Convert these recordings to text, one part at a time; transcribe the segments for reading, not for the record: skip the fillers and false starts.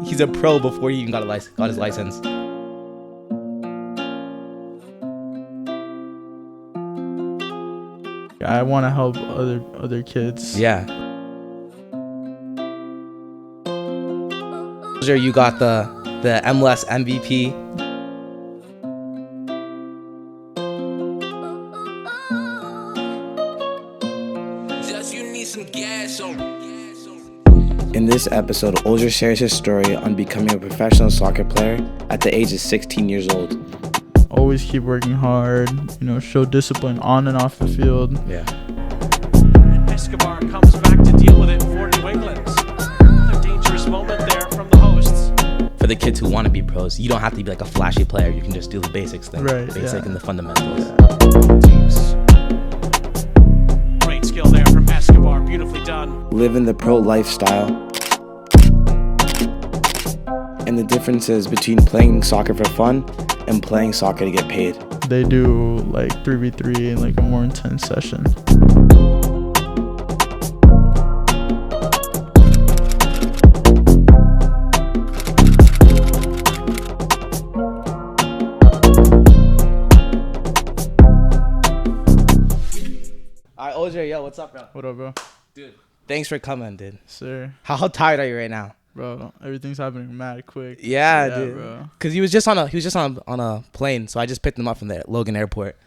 He's a pro before he even got his license. I want to help other kids. Yeah. You got the MLS MVP. In this episode, Olger shares his story on becoming a professional soccer player at the age of 16 years old. Always keep working hard, show discipline on and off the field. Yeah. Escobar comes back to deal with it for New England. Another dangerous moment there from the hosts. For the kids who want to be pros, you don't have to be like a flashy player. You can just do the basics thing. Right, Basic and the fundamentals. Great skill there from Escobar. Beautifully done. Living the pro lifestyle. And the differences between playing soccer for fun and playing soccer to get paid. They do like 3v3 and like a more intense session. Alright, Olger, yo, what's up, bro? What up, bro? Dude, thanks for coming, dude. Sir. How tired are you right now? Bro, everything's happening mad quick. Yeah, dude. Bro. Cause he was just on a plane, so I just picked him up from the Logan Airport.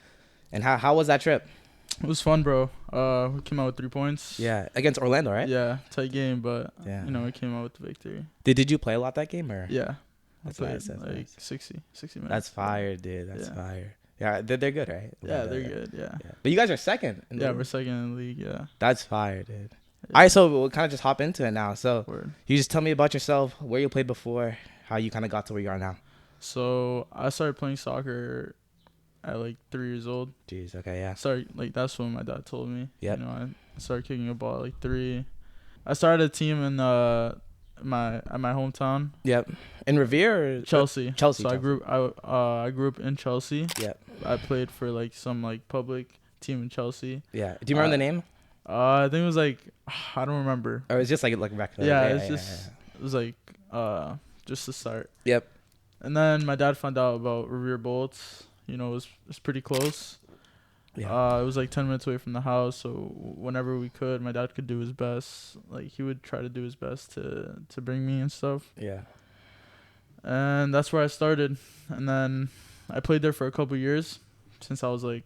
And how was that trip? It was fun, bro. We came out with 3 points. Yeah, against Orlando, right? Yeah, tight game, but Yeah. we came out with the victory. Did you play a lot that game or? Yeah. That's I played nice, that's like nice. 60 minutes. That's fire, dude. That's Yeah. fire. Yeah, they're good, right? Yeah, they're good. Yeah. But you guys are second. Yeah, we're second in the league. Yeah. That's fire, dude. All right, so we'll kind of just hop into it now. So Word. you just tell me about yourself, where you played before, how you kind of got to where you are now. So I started playing soccer at like 3 years old. Jeez, okay, yeah. Sorry, like that's when my dad told me. Yep. I started kicking a ball at like 3. I started a team in my hometown, Yep. In Revere or Chelsea. Chelsea. So Chelsea. I grew up in Chelsea. Yep. I played for like some like public team in Chelsea. Yeah. Do you remember the name? I think it was like I don't remember. Or it's just like record. Yeah, it was like just the start. Yep. And then my dad found out about Revere Bolts. It was pretty close. Yeah. It was like 10 minutes away from the house, so whenever we could, my dad could do his best. Like he would try to do his best to bring me and stuff. Yeah. And that's where I started. And then I played there for a couple years since I was like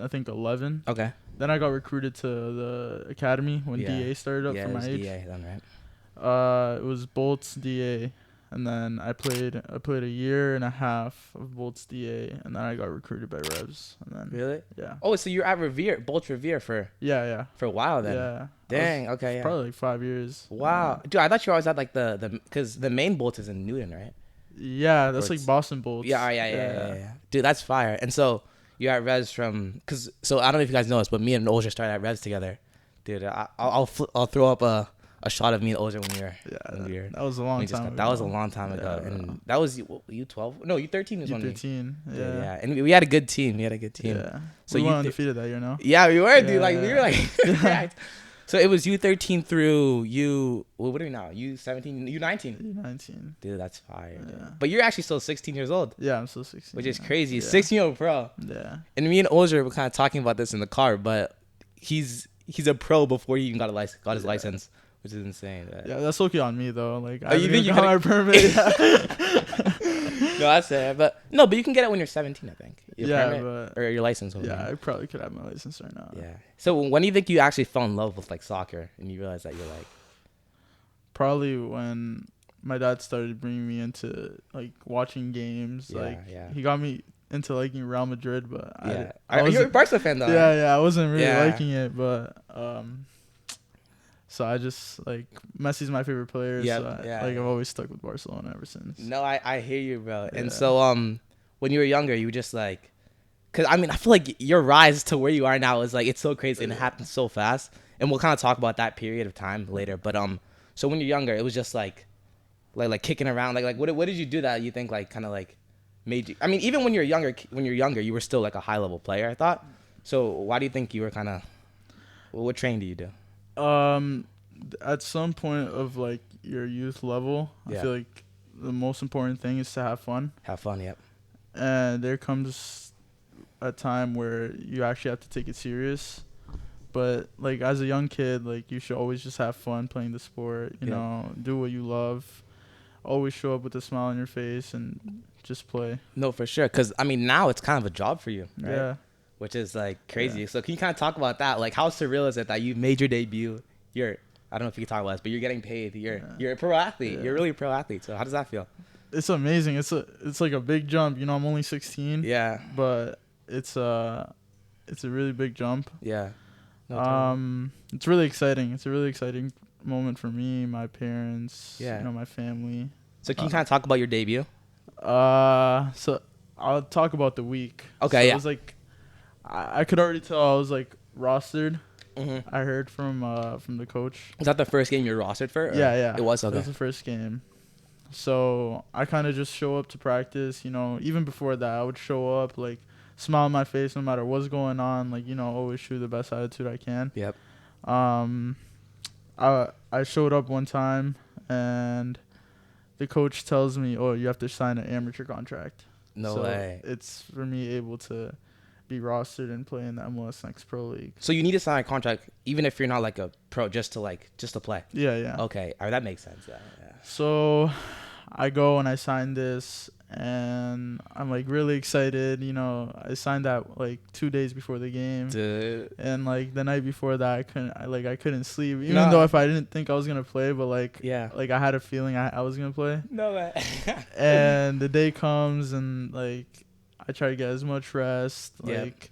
I think 11. Okay. Then I got recruited to the academy when DA started up for my age. DA, then, right? It was Bolts DA, and then I played a year and a half of Bolts DA, and then I got recruited by Revs, and then Really? yeah. Oh, so you're at Revere, Bolts Revere for Yeah. a while then. Yeah. Dang. Okay. Yeah. Probably like 5 years. Wow. Dude, I thought you were always at like because the main Bolts is in Newton, right? Yeah, that's Or like Boston Bolts. Yeah. Dude, that's fire. And so you're at Revs so I don't know if you guys know this, but me and Olger started at Revs together. Dude, I'll throw up a shot of me and Olger when we were. That was a long time ago. That was a long time ago. Yeah. And that was you 12? No, you 13 is when we. U13. Yeah. And we had a good team. Yeah. So we you went undefeated that year, no? Yeah, we were, dude. Yeah. Like we were like. Yeah. So it was U13 through what are we now? U17, U19. U19. Dude, that's fire. Dude. Yeah. But you're actually still 16 years old. Yeah, I'm still 16. Which is crazy. Yeah. 16-year-old pro. Yeah. And me and Olger were kind of talking about this in the car, but he's a pro before he even got his license, which is insane. Yeah, that's okay on me though. Like I you haven't think even you got my permit. No, that's it. But you can get it when you're 17, I think. Your permit, or your license. Yeah, I probably could have my license right now. Yeah. So when do you think you actually fell in love with like soccer and you realized that you're like? Probably when my dad started bringing me into like watching games. He got me into liking Real Madrid, but you're a Barca fan though. Yeah, I wasn't really liking it, but so I just like Messi's my favorite player. Yep, So I've always stuck with Barcelona ever since. No, I hear you, bro. Yeah. And so when you were younger, you were just like, cause I mean I feel like your rise to where you are now is like it's so crazy and it happened so fast. And we'll kind of talk about that period of time later. But so when you're younger, it was just like kicking around. Like what did you do that you think like kind of like made you? I mean, even when you're younger, you were still like a high level player, I thought. So why do you think you were kind of? What training do you do? at some point of like your youth level, I feel like the most important thing is to have fun. Have fun, yep. And there comes a time where you actually have to take it serious. But like as a young kid, like you should always just have fun playing the sport. You know, do what you love. Always show up with a smile on your face and just play. No, for sure. Because I mean, now it's kind of a job for you, right? Yeah. Which is like crazy. So can you kind of talk about that? Like, how surreal is it that you made your debut? I don't know if you can talk about this, but you're getting paid. You're a pro athlete. You're really a pro athlete. So how does that feel? It's amazing. It's like a big jump. You know, I'm only 16. Yeah. But it's a really big jump. Yeah. It's really exciting. It's a really exciting moment for me, my parents, my family. So can you kind of talk about your debut? So I'll talk about the week. Okay, so it was like I could already tell I was like rostered. I heard from the coach. Was that the first game you were rostered for? Yeah. It was? Okay. It was the first game. So I kind of just show up to practice, even before that, I would show up, like, smile on my face no matter what's going on, like, always show the best attitude I can. Yep. I showed up one time, and the coach tells me, oh, you have to sign an amateur contract. No way. It's for me able to be rostered and play in the MLS Next Pro League. So you need to sign a contract even if you're not like a pro, just to play. Yeah. Okay, all right, that makes sense. Yeah. So I go and I sign this, and I'm like really excited. I signed that like 2 days before the game. Dude. And like the night before that, I couldn't sleep, even though if I didn't think I was gonna play, but like I had a feeling I was gonna play. No way. And the day comes, and like I try to get as much rest. Like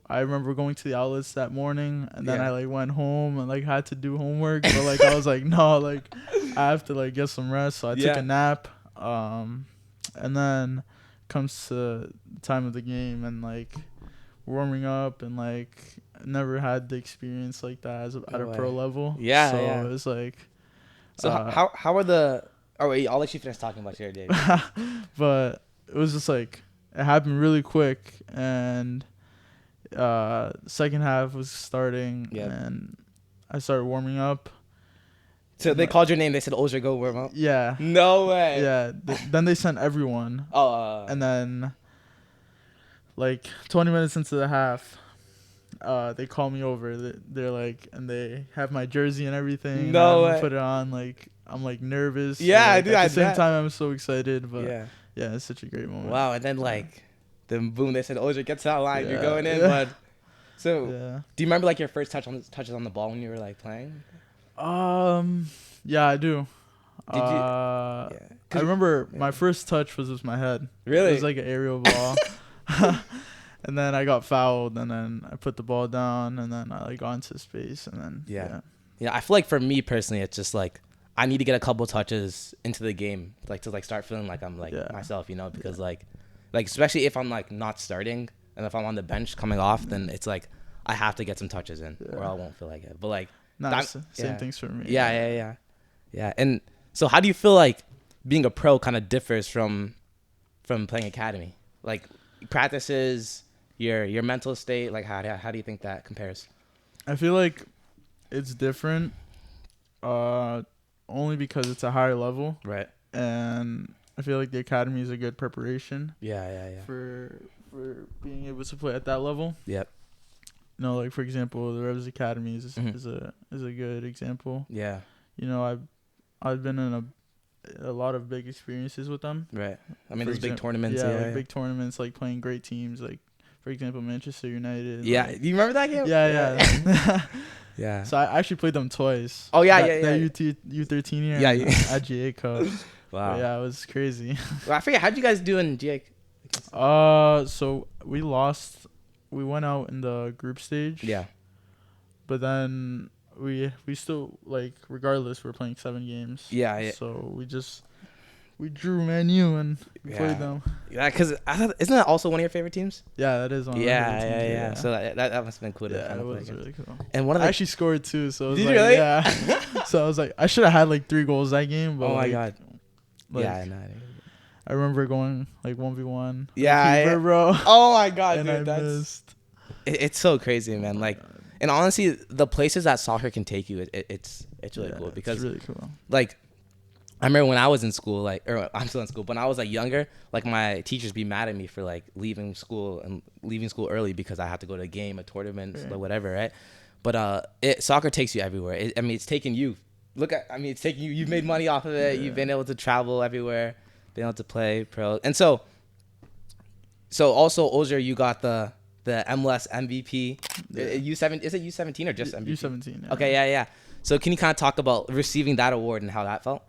I remember going to the outlets that morning, and then I like went home and like had to do homework, but like I was like, no, like I have to like get some rest. So I took a nap. And then comes to the time of the game, and like warming up, and like never had the experience like that at a pro level. Yeah. So it was like. So how are the? Oh wait, I'll let you finish talking about your day. But it was just like it happened really quick, and second half was starting, and I started warming up. So they called your name. They said, Olger, go warm up? Yeah. No way. Yeah. Then they sent everyone. And then, like, 20 minutes into the half, they call me over. They're like, and they have my jersey and everything. No way. Put it on. Like, I'm, like, nervous. Yeah, like, at the same time, I'm so excited. But, yeah, it's such a great moment. Wow. And then, like, then boom, they said, Olger, get to that line. You're going in, bud. So, do you remember, like, your first touches on the ball when you were, like, playing? Yeah, I do. Did you? I remember my first touch was with my head. Really? It was like an aerial ball. And then I got fouled, and then I put the ball down, and then I like got into space, and then yeah. I feel like for me personally, it's just like I need to get a couple touches into the game, like to like start feeling like I'm like myself, because like especially if I'm like not starting, and if I'm on the bench coming off, then it's like I have to get some touches in, or I won't feel like it. But like. Same things for me. Yeah. And so how do you feel like being a pro kind of differs from playing academy? Like practices, your mental state, like how do you think that compares? I feel like it's different only because it's a higher level. Right. And I feel like the academy is a good preparation. Yeah. For being able to play at that level. Yep. Like for example, the Revs Academy is a good example. Yeah. I've been in a lot of big experiences with them. Right. I mean, those big tournaments. Big tournaments, like playing great teams, like for example, Manchester United. Yeah. Like, do you remember that game? Yeah. Yeah. So I actually played them twice. Oh yeah. The U13 year. Yeah. At GA Cup. Wow. But yeah, it was crazy. Well, I forget, how'd you guys do in GA? So we lost. We went out in the group stage. Yeah. But then we still, like, regardless, we're playing 7 games. Yeah. So we drew Man U and played them. Yeah, because isn't that also one of your favorite teams? Yeah, that is one of my favorite teams. Yeah. So that must have been cool. Yeah, it was really cool. And I actually scored too. So it was did like, you really? Yeah. So I was like, I should have had like 3 goals that game. But oh my like, god. Like, yeah, I know. I remember going like 1v1. Yeah, keeper, bro. Oh my god, and dude, I missed. It's so crazy, man. Like, and honestly, the places that soccer can take you, it's It's really cool because it's really cool. Like, I remember when I was in school, like, or I'm still in school, but when I was like younger, like my teachers be mad at me for like leaving school early because I had to go to a game, a tournament, or whatever, right? But soccer takes you everywhere. I mean, it's taking you. It's taking you. You've made money off of it. You've been able to travel everywhere, been able to play pro, and so also Olger, you got the MLS MVP. U7 is it U17 or just MVP? U17. Yeah. Okay, yeah. So can you kind of talk about receiving that award and how that felt?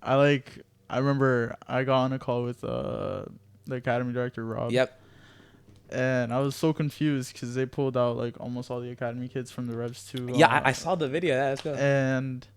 I remember I got on a call with the academy director, Rob. Yep. And I was so confused because they pulled out like almost all the academy kids from the Revs too. Yeah, I saw the video. Yeah, that's good. And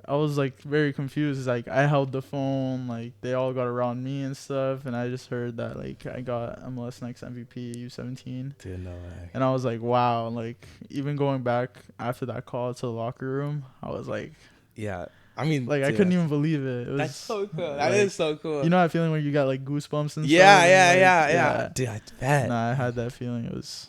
I was like very confused. Like I held the phone, like they all got around me and stuff, and I just heard that like I got MLS Next MVP U17. Dude, no way. And I was like, wow. Like even going back after that call to the locker room, I was like, yeah. I mean, like dude, I couldn't even believe it. That's so cool. Like, that is so cool. You know that feeling when you got like goosebumps and stuff? Yeah. Dude, I bet. Nah, I had that feeling. It was.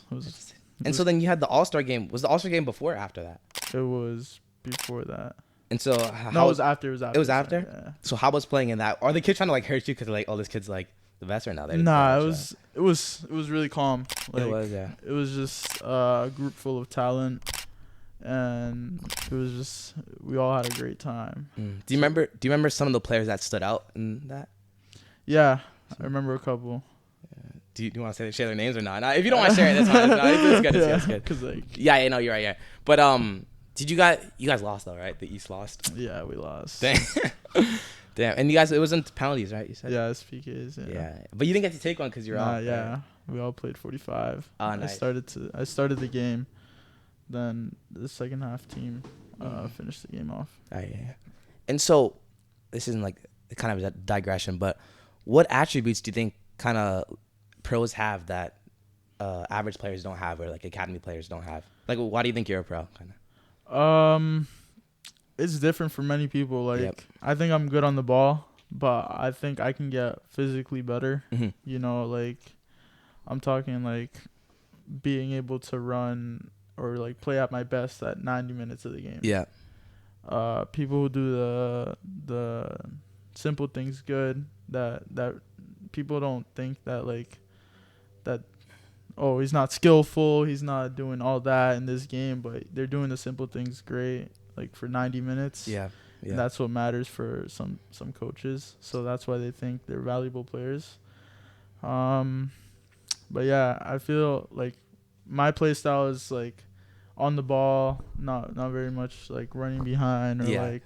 And so then you had the AllStar game. Was the AllStar game before or after that? It was before that. And so it was after. It was after. Yeah. So how was playing in that? Are the kids trying to like hurt you because like, oh, this kid's like the best right now? Nah, it was really calm. Like, it was, yeah. It was just a group full of talent, and it was just we all had a great time. Do you remember some of the players that stood out in that? Yeah, I remember a couple. Do you want to share their names or not? If you don't want to share it, that's fine. It's good. It's good. Cause like, yeah, you're right. Yeah, but did you guys lost though, right? The East lost. Yeah, we lost. Damn. And you guys, it wasn't penalties, right? You said. Yeah, it's PKs. Yeah, but you didn't get to take one because you're off. Yeah, right? we all played 45. Oh, nice. I started the game, then the second half team finished the game off. Yeah. And so, this isn't like kind of a digression, but what attributes do you think kind of pros have that average players don't have, or like academy players don't have? Like, why do you think you're a pro? Kind of. It's different for many people. Like, I think I'm good on the ball, but I think I can get physically better. Mm-hmm. You know, like I'm talking like being able to run or like play at my best at 90 minutes of the game. Yeah. People who do the simple things good that people don't think that like that. Oh, he's not skillful. He's not doing all that in this game, but they're doing the simple things great. Like for 90 minutes. Yeah. And that's what matters for some coaches. So that's why they think they're valuable players. But yeah, I feel like my play style is like on the ball, not very much like running behind or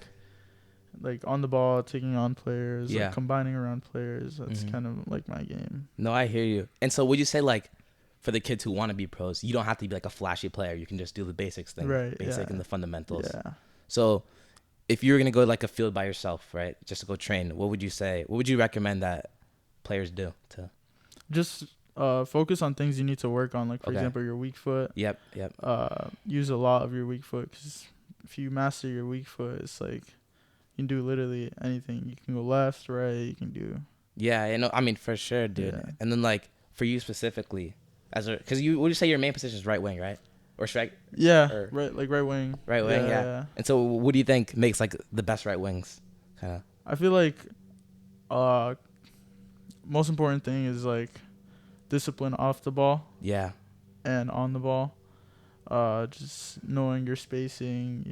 like on the ball, taking on players, like combining around players. That's kind of like my game. No, I hear you. And so would you say like for the kids who want to be pros, you don't have to be like a flashy player. You can just do the basics thing, basic and the fundamentals. Yeah. So if you were going to go like a field by yourself, right, just to go train, what would you say? What would you recommend that players do to? Just focus on things you need to work on. Like, for example, your weak foot. Yep. Use a lot of your weak foot, because if you master your weak foot, it's like you can do literally anything. You can go left, right, you can do. Yeah, I mean, for sure, dude. Yeah. And then like for you specifically, because would you say your main position is right wing, right? Or strike? Yeah, right wing. Right wing, yeah. And so what do you think makes like the best right wings? Kind of. I feel like most important thing is like discipline off the ball. Yeah. And on the ball. Just knowing your spacing,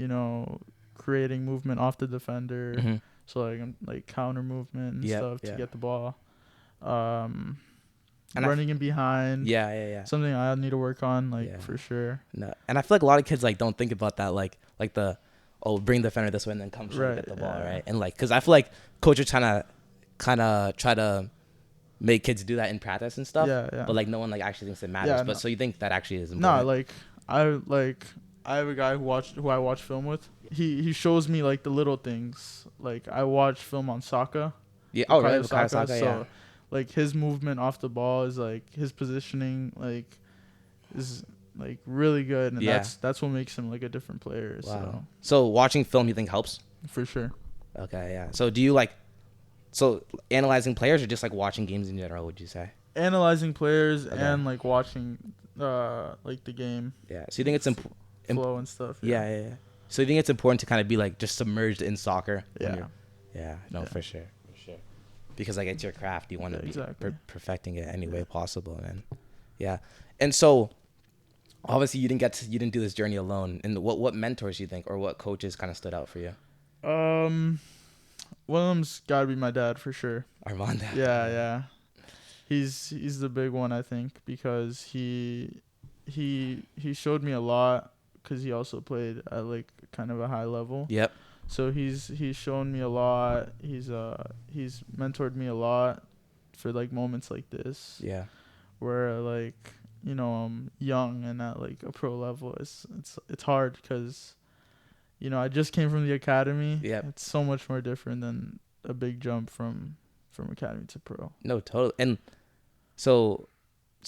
creating movement off the defender. Mm-hmm. So like counter movement and stuff to get the ball. And running in behind. Yeah. Something I need to work on, for sure. No, and I feel like a lot of kids like don't think about that, like the bring the defender this way and then come try to get the ball, right? And like, because I feel like coaches trying to kind of try to make kids do that in practice and stuff. Yeah. But like no one like actually thinks it matters. But so you think that actually is No, important? like I have a guy who I watch film with. He shows me like the little things. Like I watch film on Saka. Yeah. Oh, really? Saka, so like his movement off the ball is like his positioning like is like really good, and that's what makes him like a different player. Wow. So watching film you think helps? For sure. Okay, yeah. So do you analyzing players or just like watching games in general, would you say? Analyzing players and like watching like the game. Yeah. So you think it's flow and stuff. Yeah. So you think it's important to kind of be like just submerged in soccer? Yeah. Yeah. No, Yeah. for sure. Because like it's your craft, you want to exactly. be perfecting it any way possible, man. Yeah. And so obviously you didn't do this journey alone. And what mentors you think or what coaches kind of stood out for you? One of them's got to be my dad for sure. Armando. Yeah. He's the big one, I think, because he showed me a lot, because he also played at like kind of a high level. Yep. So he's shown me a lot. He's mentored me a lot for like moments like this. Yeah. Where like, you know, I'm young and at like a pro level. It's hard because, you know, I just came from the academy. Yep. It's so much more different than a big jump from academy to pro. No, totally. And so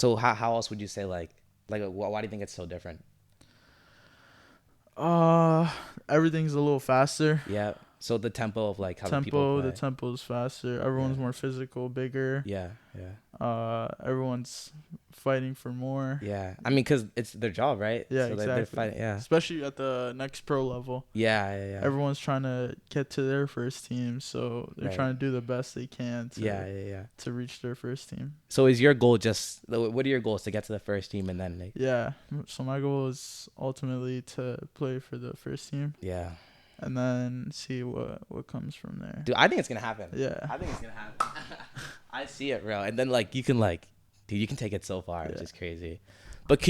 how else would you say like why do you think it's so different? Everything's a little faster. Yeah. So the tempo of like how the people play. The tempo is faster. Everyone's more physical, bigger. Yeah. Everyone's fighting for more. Yeah. I mean, because it's their job, right? Yeah, so exactly. They're fighting, yeah. Especially at the next pro level. Yeah. Everyone's trying to get to their first team, so they're Right. trying to do the best they can to reach their first team. So is your goal what are your goals to get to the first team and then Yeah. So my goal is ultimately to play for the first team. Yeah. And then see what comes from there. Dude, I think it's gonna happen. Yeah. I think it's gonna happen. I see it, bro. And then like you can take it so far, which is crazy. But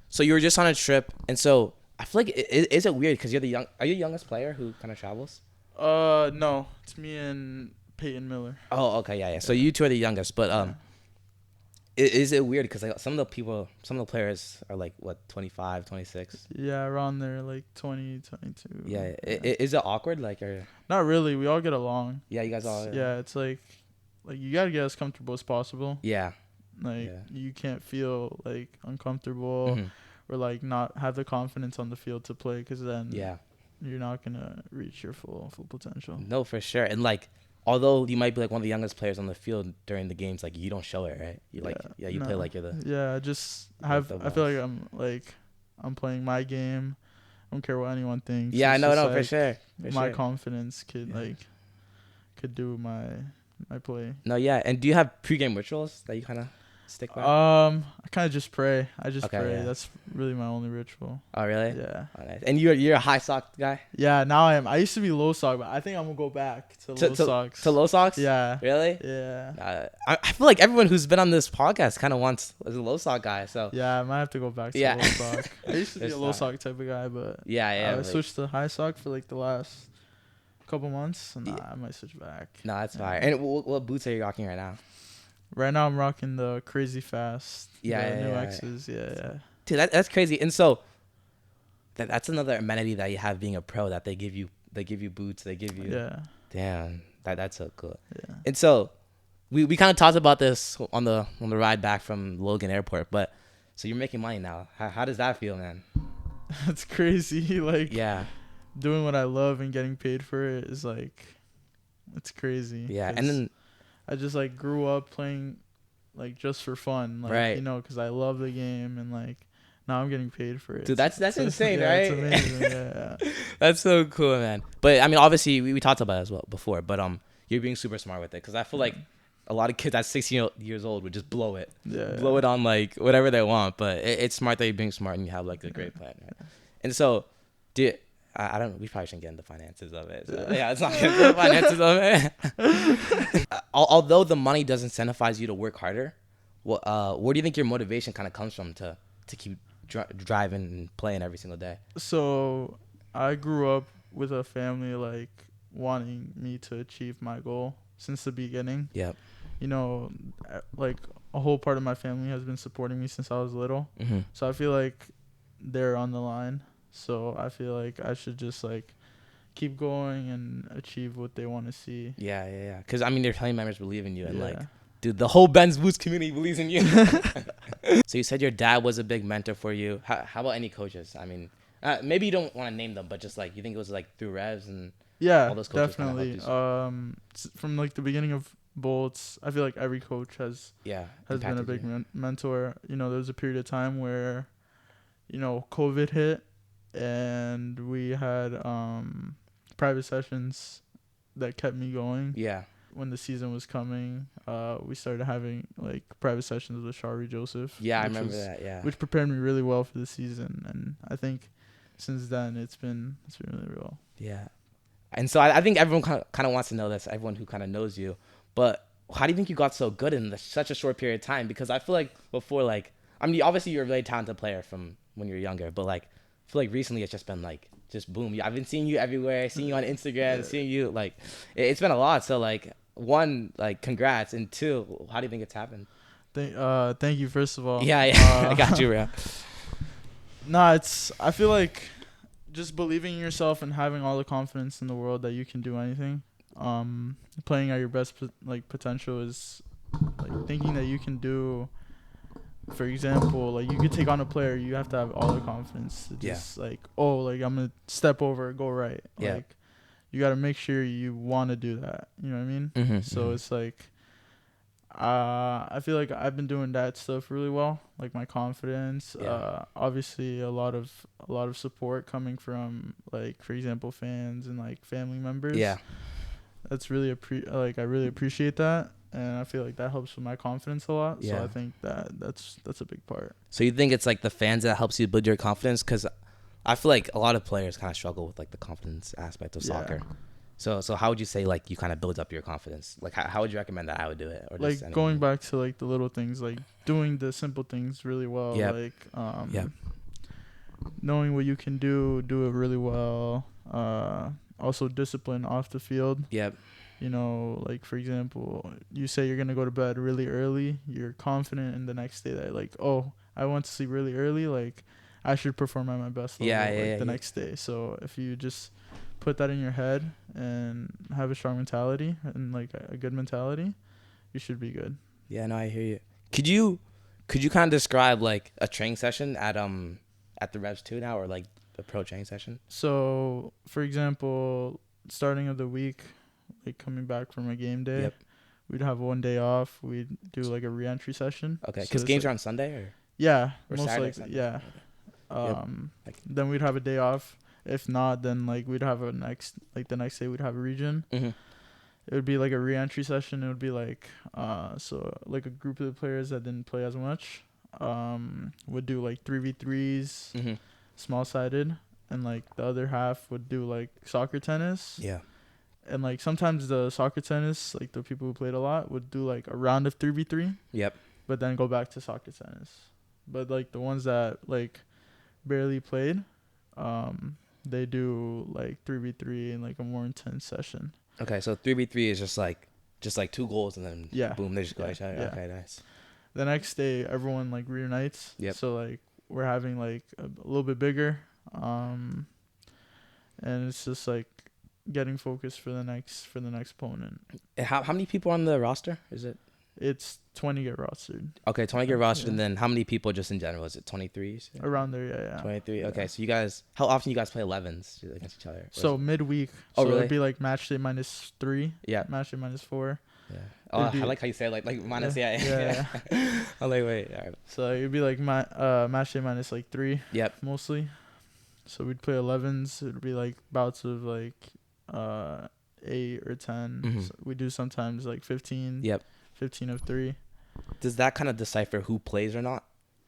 so you were just on a trip, and so I feel like is it weird because are you the youngest player who kind of travels? No, it's me and Peyton Miller. Oh, okay, yeah. So you two are the youngest, but is it weird because like some of the players are like what 25, 26? Yeah, around there, like 20, 22. Yeah. Is it awkward or? Not really. We all get along. Yeah, you guys all. Yeah, it's like you gotta get as comfortable as possible. Yeah. You can't feel like uncomfortable or like not have the confidence on the field to play, because then you're not gonna reach your full potential. No, for sure. And like, although you might be like one of the youngest players on the field during the games, like you don't show it, right? You you play like you're the. Yeah, I feel like I'm playing my game. I don't care what anyone thinks. Yeah, I know, like for sure. My confidence could do my play. No, yeah. And do you have pregame rituals that you kind of stick by? I kind of just pray. I just pray. Yeah. That's really my only ritual. Oh, really? Yeah. Oh, nice. And you're a high sock guy? Yeah, now I am. I used to be low sock, but I think I'm gonna go back to low socks. To low socks? Yeah. Really? Yeah. I feel like everyone who's been on this podcast kind of wants a low sock guy. So yeah, I might have to go back to low sock. I used to be a low sock type of guy, but I switched to high sock for like the last couple months, and I might switch back. No, that's fire. And what boots are you rocking right now? Right now I'm rocking the Crazy Fast. New X's. Yeah. Dude, that's crazy. And so that's another amenity that you have being a pro, that they give you boots, they give you. Yeah. Damn, that's so cool. Yeah. And so we kind of talked about this on the ride back from Logan Airport, but so you're making money now. How does that feel, man? That's crazy. Doing what I love and getting paid for it is it's crazy. Yeah. And then I just grew up playing just for fun, right? You know, because I love the game, and now I'm getting paid for it. Dude, that's insane, yeah, right? It's amazing. Yeah. That's so cool, man. But I mean, obviously we talked about it as well before, but you're being super smart with it, because I feel like a lot of kids at 16 years old would just blow it. Yeah. Blow it on whatever they want, but it's smart that you're being smart and you have a great plan, right? And so, dude, I don't. We probably shouldn't get into the finances of it. So, yeah, it's not into the finances of it. Although the money does incentivize you to work harder, where do you think your motivation kind of comes from to keep driving and playing every single day? So I grew up with a family wanting me to achieve my goal since the beginning. Yep. You know, a whole part of my family has been supporting me since I was little. Mm-hmm. So I feel like they're on the line. So I feel like I should just keep going and achieve what they want to see. Yeah. Because I mean, your family members believe in you, and dude, the whole BenzBoots community believes in you. So you said your dad was a big mentor for you. How about any coaches? I mean, maybe you don't want to name them, but just you think it was through Revs and all those coaches. Definitely. From the beginning of Bolts, I feel like every coach has been a big mentor. You know, there was a period of time where, COVID hit. and we had private sessions that kept me going. Yeah. When the season was coming, we started having like private sessions with Shari Joseph. Yeah, I remember that. Yeah. Which prepared me really well for the season, and I think since then it's been really well. Yeah. And so I think everyone kind of wants to know this, everyone who kind of knows you. But how do you think you got so good in such a short period of time? Because I feel like before, like, I mean, obviously you're a really talented player from when you were younger, but like, I feel like recently it's just been like, just boom. I've been seeing you everywhere, seeing you on Instagram, seeing you, like, it's been a lot. So, like, one, like, congrats. And two, how do you think it's happened? Thank you, first of all. Yeah. I got you, bro. I feel like just believing in yourself and having all the confidence in the world that you can do anything. Playing at your best potential is like thinking that you can do. For example, like you could take on a player, you have to have all the confidence to just like, oh, like I'm gonna step over, go right. Yeah. Like you got to make sure you want to do that. You know what I mean? Mm-hmm, So it's like, I feel like I've been doing that stuff really well, like my confidence. Obviously a lot of support coming from, like, for example, fans and like family members. Yeah. That's really I really appreciate that, and I feel like that helps with my confidence a lot. Yeah. So I think that's a big part. So you think it's like the fans that helps you build your confidence? Because I feel like a lot of players kind of struggle with like the confidence aspect of soccer. So how would you say like you kind of build up your confidence? Like how would you recommend that I would do it? Or like going back to like the little things, like doing the simple things really well. Yep. Like knowing what you can do it really well. Also discipline off the field. Yep. You know, like for example, you say you're gonna go to bed really early. You're confident in the next day that like, oh, I went to sleep really early. Like I should perform at my best level the next day. So if you just put that in your head and have a strong mentality and like a good mentality, you should be good. Yeah, no, I hear you. Could you kind of describe like a training session at the Revs 2 now, or like a pro training session? So for example, starting of the week, like coming back from a game day, we'd have one day off. We'd do like a re-entry session. Okay, because games are on Sunday or most likely, Sunday? Then we'd have a day off. If not, then like we'd have the next day we'd have a region. Mm-hmm. It would be like a re-entry session. It would be like so like a group of the players that didn't play as much would do like 3v3s, small-sided, and like the other half would do like soccer tennis. Yeah. And like sometimes the soccer tennis, like the people who played a lot would do like a round of 3v3. Yep. But then go back to soccer tennis. But like the ones that like barely played, they do like 3v3 in like a more intense session. Okay, so 3v3 is just like 2 goals and then boom, they just go each other. Yeah. Okay, nice. The next day, everyone like reunites. Yep. So like we're having like a little bit bigger, and it's just like getting focused for the next opponent. How many people are on the roster? Is it? It's 20 get rostered. Okay, 20 get rostered, and then how many people just in general? Is it 23? Around there, yeah. 23. Okay, so you guys, how often you guys play 11s against each other? So midweek. Oh, so really? It'd be like match day -3. Yeah. Match day -4. Yeah. Oh, I like how you say it, like minus. Yeah. I'm like, wait. All right. So it'd be like match day -3. Yep. Mostly. So we'd play 11s. It'd be like bouts of like 8 or 10. Mm-hmm. So we do sometimes like 15. Yep. 15 of 3. Does that kind of decipher who plays or not?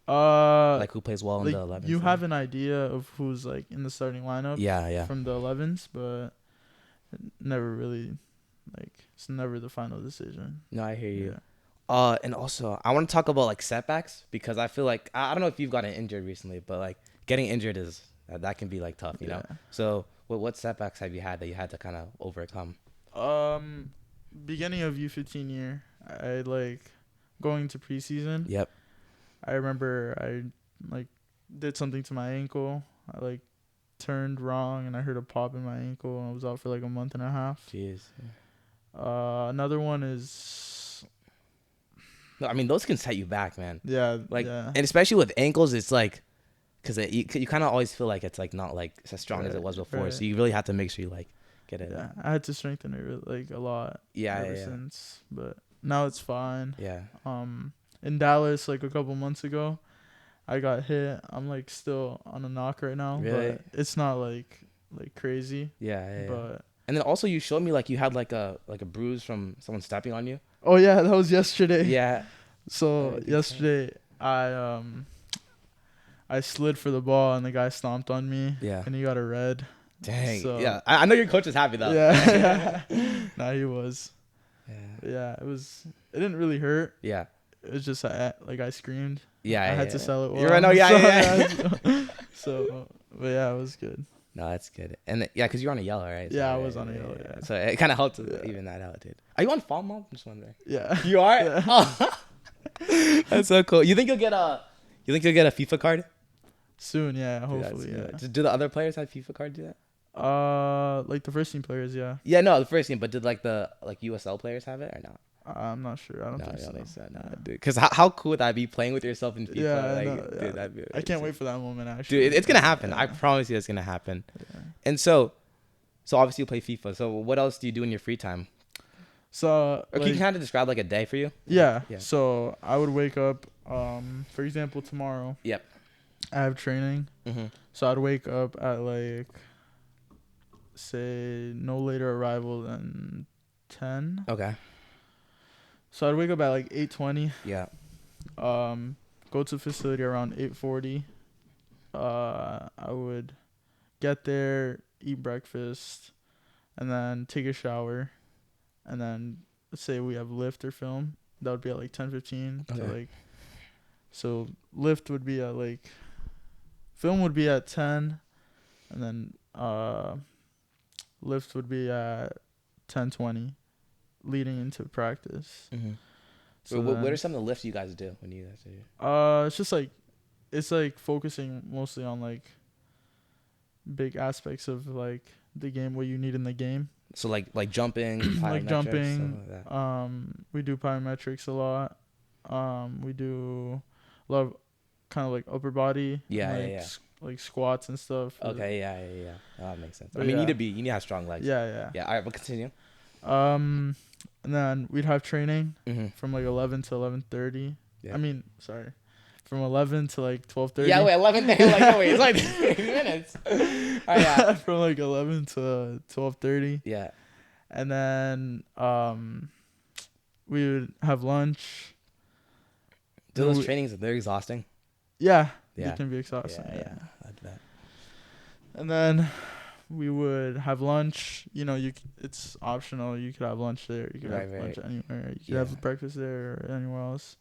Like who plays well in the 11s? You have an idea of who's like in the starting lineup. Yeah. From the 11s, but never really, like, it's never the final decision. No, I hear you. Yeah. And also I want to talk about like setbacks, because I feel like I don't know if you've gotten injured recently, but like getting injured is that can be like tough, you know. So what setbacks have you had that you had to kind of overcome? Beginning of U15 year, I like going to preseason. Yep. I remember I like did something to my ankle. I like turned wrong and I heard a pop in my ankle and I was out for like a month and a half. Jeez. Another one is. No, I mean those can set you back, man. Yeah. Like, yeah. and especially with ankles, it's like, because you kind of always feel like it's like not like as strong as it was before. Right. So you really have to make sure you like get it. Yeah, I had to strengthen it like a lot. Yeah. Since, but now it's fine. Yeah. In Dallas, like a couple months ago, I got hit. I'm like still on a knock right now, Really? but it's not like crazy. Yeah. But And then also you showed me like you had like a bruise from someone stepping on you. oh yeah, that was yesterday. Yeah. So yesterday I slid for the ball and the guy stomped on me. Yeah. And he got a red. Dang. So, yeah. I know your coach is happy though. Yeah. Nah, he was. Yeah. Yeah, it didn't really hurt. Yeah. It was just I screamed. Yeah. I had to sell it well. You're right. No. Yeah. So, but yeah, it was good. No, that's good. And yeah, because you're on a yellow, right? Yeah, I was on a yellow. Yeah. So it kind of helped even that out, dude. Are you on fall mode? I'm just wondering. Yeah. You are? Yeah. Oh. That's so cool. You think you'll get a FIFA card? Soon, yeah. Dude, Hopefully, yeah. Do the other players have FIFA card do that? Like the first team players, yeah. Yeah, no, the first team. But did like the USL players have it or not? I'm not sure. I don't think so. No, dude. Because how cool would that be playing with yourself in FIFA? Yeah, Dude, that'd be I can't wait for that moment. Actually, dude, it's gonna happen. I promise you, it's gonna happen. Yeah. And so obviously you play FIFA. So what else do you do in your free time? So, Or can you kind of describe like a day for you? Yeah. Yeah. So I would wake up. For example, tomorrow. Yep. I have training. Mm-hmm. So I'd wake up at say no later arrival than 10. Okay. So I'd wake up at 8:20. Yeah. Go to the facility around 8:40. I would get there, eat breakfast, and then take a shower, and then let's say we have lift or film. That would be at 10:15. Okay. So lift would be at film would be at 10, and then lift would be at 10:20, leading into practice. Mm-hmm. So what are some of the lifts you guys do when you guys do? It's just it's focusing mostly on big aspects of the game, what you need in the game. So like jumping, jumping. Stuff like that. We do plyometrics a lot. We do a lot of kind of upper body. Yeah. Like squats and stuff. Okay, yeah. Oh, that makes sense. But I mean, yeah. you need to have strong legs. Yeah. Yeah. All right, but continue. And then we'd have training Mm-hmm. from 11 to 11:30. Yeah. I mean, sorry, from 11 to 12:30. Yeah, wait, 11. It's like 3 minutes. All right, yeah. From 11 to 12:30. Yeah. And then we would have lunch. Those trainings, they're exhausting. Yeah. Yeah. It can be exhausting. Yeah. I'd bet. And then we would have lunch. It's optional. You could have lunch there. You could have lunch anywhere. You could have breakfast there or anywhere else.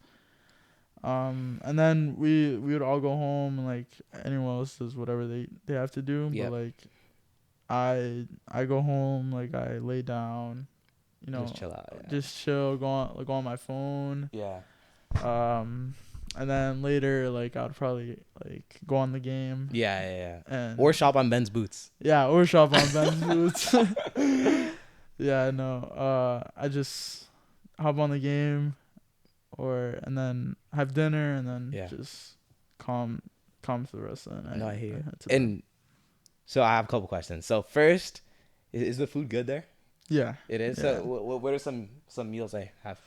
And then we would all go home, and anyone else does whatever they have to do. Yep. But I go home, I lay down, Just chill out. Yeah. just chill, go on my phone. Yeah. And then later, I'd probably go on the game. Yeah. And Or shop on BenzBoots. yeah, or shop on BenzBoots. Yeah, no. I just hop on the game, and then have dinner, and then just calm for the rest of the night. No, I hear you. And so I have a couple questions. So first, is the food good there? Yeah, it is. Yeah. So what are some meals they have?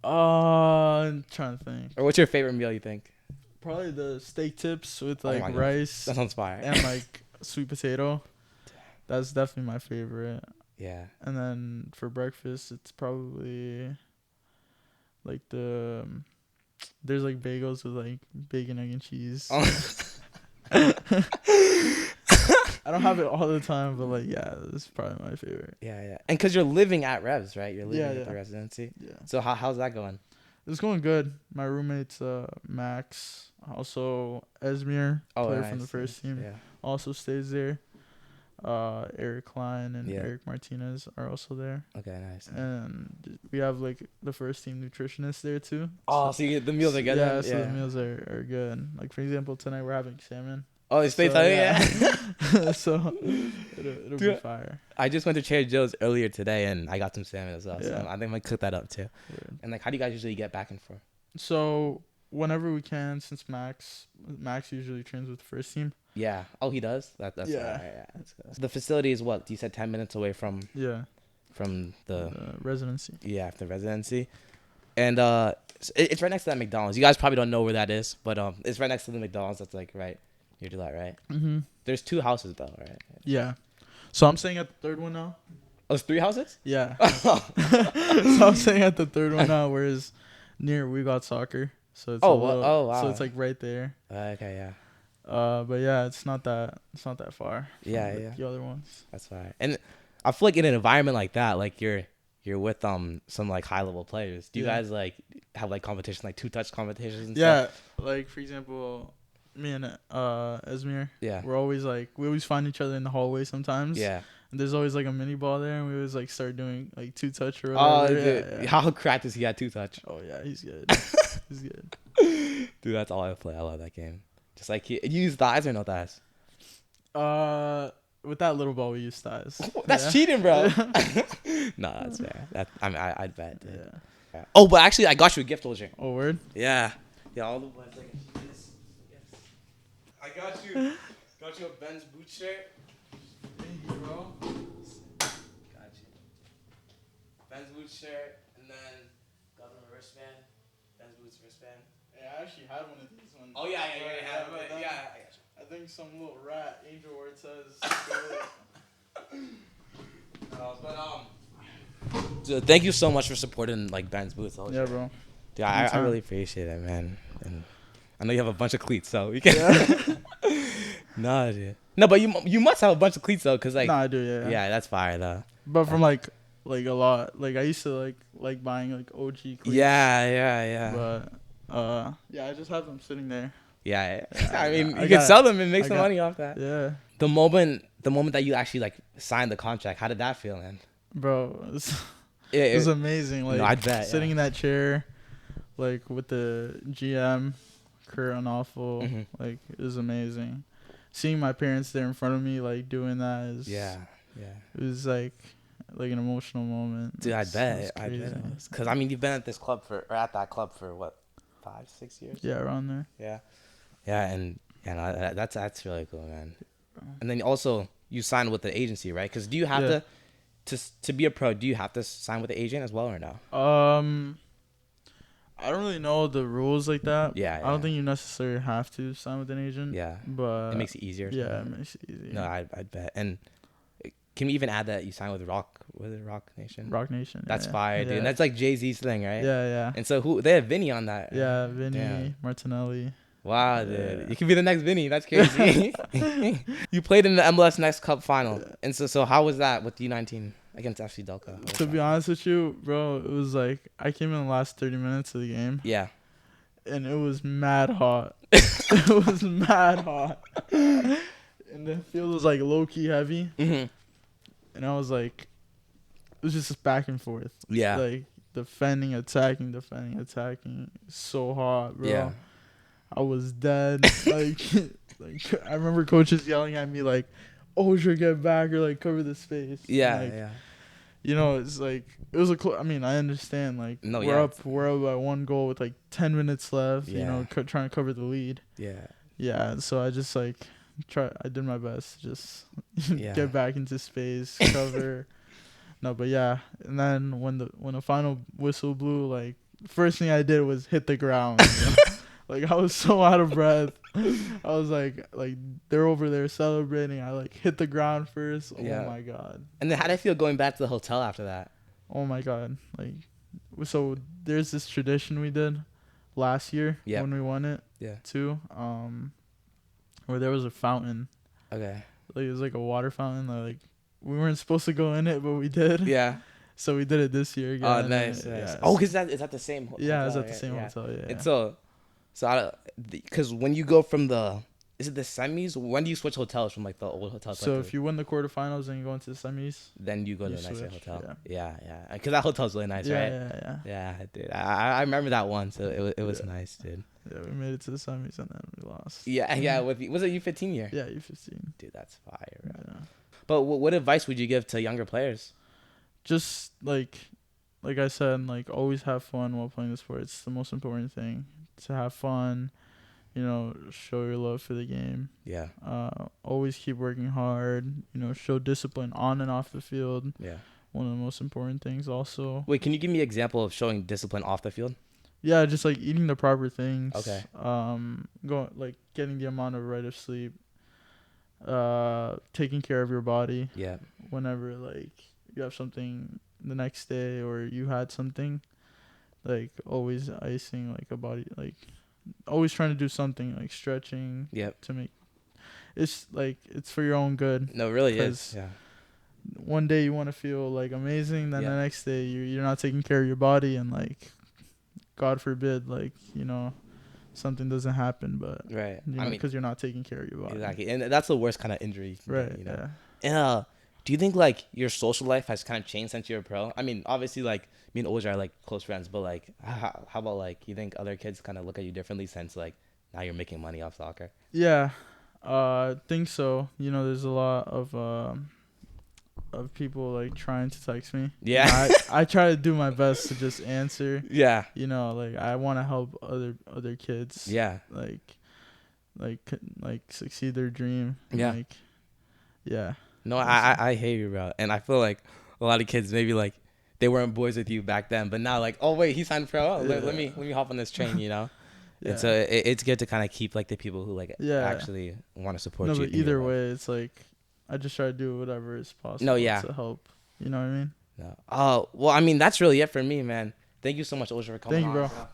I'm trying to think. Or what's your favorite meal, you think? Probably the steak tips with Oh my God. rice. That sounds fire. And sweet potato. That's definitely my favorite. Yeah. And then for breakfast, it's probably there's bagels with bacon, egg, and cheese. I don't have it all the time, but yeah, that's probably my favorite. Yeah. And because you're living at Revs, right? You're living at the residency. Yeah. So how's that going? It's going good. My roommate's Max, also Esmir, player from the first team, also stays there. Eric Klein and Eric Martinez are also there. Okay, nice. And we have the first team nutritionist there too. Oh, so the meals are good. Yeah, so the meals are good. For example, tonight we're having salmon. Oh, it's steak time, yeah. So it'll be fire. I just went to Trader Joe's earlier today, and I got some salmon as well. Yeah. So I think I might cook that up too. Weird. And how do you guys usually get back and forth? So whenever we can, since Max usually trains with the first team. Yeah. Oh, he does. That's yeah. Yeah. That's good. So the facility is what you said, 10 minutes away from. Yeah. From the residency. Yeah, the residency. And It's right next to that McDonald's. You guys probably don't know where that is, but it's right next to the McDonald's. That's like right near to that, right? Mm-hmm. There's 2 houses though, right? Yeah. So I'm staying at the third one now. Oh, it's 3 houses? Yeah. So I'm staying at the third one now, whereas near we got soccer. So it's wow. So it's like right there. Okay, yeah. But yeah, it's not that far. From Yeah. The other ones. That's fine. And I feel like in an environment like that, like you're with some like high level players. Do you guys like have like competition, like 2-touch competitions and stuff? Like for example, me and Esmir. Yeah. We're always like we always find each other in the hallway sometimes. Yeah. And there's always like a mini ball there, and we always like start doing like 2-touch or Oh, whatever. Yeah. How cracked is he at 2-touch? Oh yeah, he's good. He's good. Dude, that's all I play. I love that game. Just like you use thighs or no thighs? With that little ball we use thighs. That's cheating, bro. No, that's fair. I'd bet. Dude. Yeah. Oh, but actually, I got you a gift, Olger. Oh, word? Yeah. Yeah, all the boys like this. Yes. I got you a BenzBoots shirt. Thank you, bro. Got you. BenzBoots shirt, and then got him a wristband. BenzBoots wristband. Yeah, I actually had one of these ones. Oh yeah, you already had it. Yeah, I got you. I think some little rat angel where it says. Dude, thank you so much for supporting like BenzBoots. Yeah, bro. Dude, I really appreciate it, man. And I know you have a bunch of cleats, so you can. Yeah. Nah, dude. No, but you must have a bunch of cleats though, cause like. Nah, I do, yeah. Yeah, that's fire though. But from like a lot. Like I used to like buying like OG cleats. Yeah. But yeah, I just have them sitting there. Yeah. I mean, you can sell them and make some money off that. Yeah. The moment that you actually like signed the contract, how did that feel, man? Bro, it was amazing. Like, no, I bet, sitting in that chair, like with the GM, Kurt Unawful, like it was amazing. Seeing my parents there in front of me, like doing that is it was like an emotional moment. Dude, I bet. Because I mean, you've been at that club for what, 5-6 years? Yeah, around there. Yeah, and that's really cool, man. And then also you signed with the agency, right? Because do you have to be a pro? Do you have to sign with the agent as well or no? I don't really know the rules like that. Yeah. I don't think you necessarily have to sign with an agent. Yeah. But it makes it easier. Yeah, it makes it easier. No, I'd bet. And can we even add that you signed with Rock Nation? Rock Nation. That's fire, dude. And that's like Jay-Z's thing, right? Yeah. And so they have Vinny on that. Yeah, Vinny, Martinelli. Wow, dude. You can be the next Vinny. That's crazy. You played in the MLS Next Cup final. And so how was that with U19 against FC Delco? To be honest with you, bro, it was like I came in the last 30 minutes of the game. Yeah. And it was mad hot. It was mad hot. And the field was like low-key heavy. Mm-hmm. And I was like, it was just back and forth. Yeah. Like defending, attacking. So hot, bro. Yeah. I was dead. like I remember coaches yelling at me like, "Olger, get back," or like cover the space. Yeah, like, yeah. You know, it's like it was I mean, I understand. Like we're up by 1 goal with like 10 minutes left. Yeah. You know, trying to cover the lead. Yeah. Yeah. So I just like I did my best to just get back into space, cover. No, but yeah. And then when the final whistle blew, like first thing I did was hit the ground. You know? Like I was so out of breath. I was like they're over there celebrating. I like hit the ground first. Oh my god. And then how did I feel going back to the hotel after that? Oh my god. Like so there's this tradition we did last year when we won it. Yeah. Too. Where there was a fountain. Okay. Like it was like a water fountain. Like we weren't supposed to go in it, but we did. Yeah. So we did it this year again. Oh, nice. Yeah. Oh, because it's at the same hotel. Yeah, it's at the same hotel. Yeah. And so because when you go from is it the semis? When do you switch hotels from like the old hotel? So if you win the quarterfinals and you go into the semis, then you go to the nicer switch, hotel. Yeah. Because that hotel's really nice, right? Yeah, dude. I remember that one. So it was nice, dude. Yeah, we made it to the semis and then we lost. Yeah. Was it U15 year? Yeah, U15. Dude, that's fire, bro. Yeah. But what advice would you give to younger players? Just like I said, like always have fun while playing the sport. It's the most important thing, to have fun, you know, show your love for the game. Yeah. Always keep working hard, you know, show discipline on and off the field. Yeah. One of the most important things also. Wait, can you give me an example of showing discipline off the field? Yeah, just like eating the proper things. Okay. Going like getting the amount of right of sleep. Taking care of your body. Yeah. Whenever like you have something the next day or you had something, like always icing like a body, like always trying to do something like stretching. Yep. To make it's like it's for your own good. No, it really is. Yeah. One day you want to feel like amazing, then the next day you're not taking care of your body, and like God forbid, like something doesn't happen, but right. I mean, because you're not taking care of your body. Exactly, and that's the worst kind of injury. You can right. get, Yeah. And do you think like your social life has kind of changed since you're a pro? I mean, obviously, like me and Olger are like close friends, but like, how about like you think other kids kind of look at you differently since like now you're making money off soccer? Yeah, think so. There's a lot of people like trying to text me. Yeah. I try to do my best to just answer. Yeah. Like I want to help other kids. Yeah. Like succeed their dream. Yeah. Like, yeah. No, I hate you, bro. And I feel like a lot of kids maybe like they weren't boys with you back then, but now like, oh wait, he signed pro. Oh, let me hop on this train, Yeah. And so it's good to kind of keep like the people who like actually want to support you. No, but either way, it's like I just try to do whatever is possible to help. You know what I mean? No. Oh, well, I mean, that's really it for me, man. Thank you so much, Olger, for coming on. Thank you, bro.